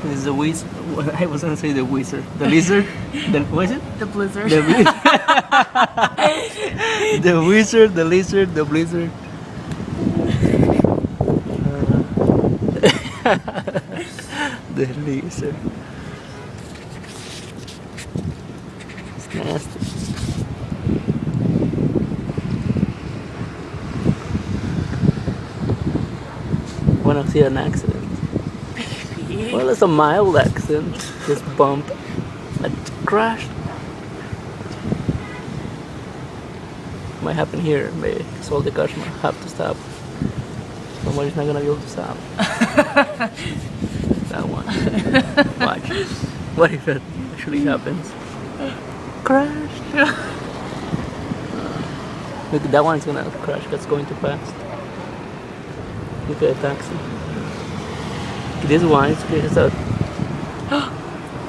This is the wizard. I was gonna say the wizard. The lizard. What is it? The blizzard. The the wizard, the lizard, the blizzard. The lizard. It's nasty. Wanna see an accident? Well, it's a mild accident. Just bump. A crash. Might happen here, maybe. So all the cars might have to stop. Somebody's not gonna be able to stop. That one. Watch. What if that actually happens? Crash. Look, that one's gonna crash. That's going too fast. Look at a taxi. This one is a.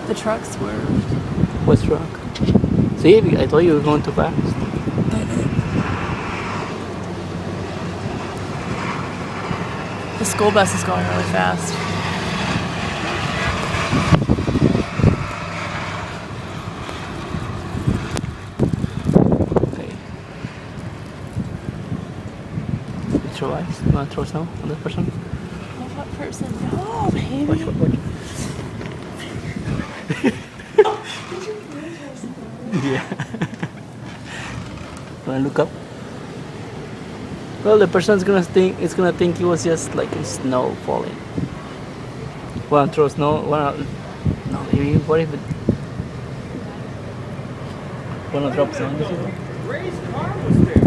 The truck swerved. What's truck? See, I told you you were going too fast. The school bus is going really fast. Okay. Throw ice. You wanna throw snow on this person? What person? No, baby. Watch. Yeah. Wanna look up? Well, the person's gonna think it was just like snow falling. Wanna throw snow? No, maybe. What if it? Wanna drop snow? Ray's car was there.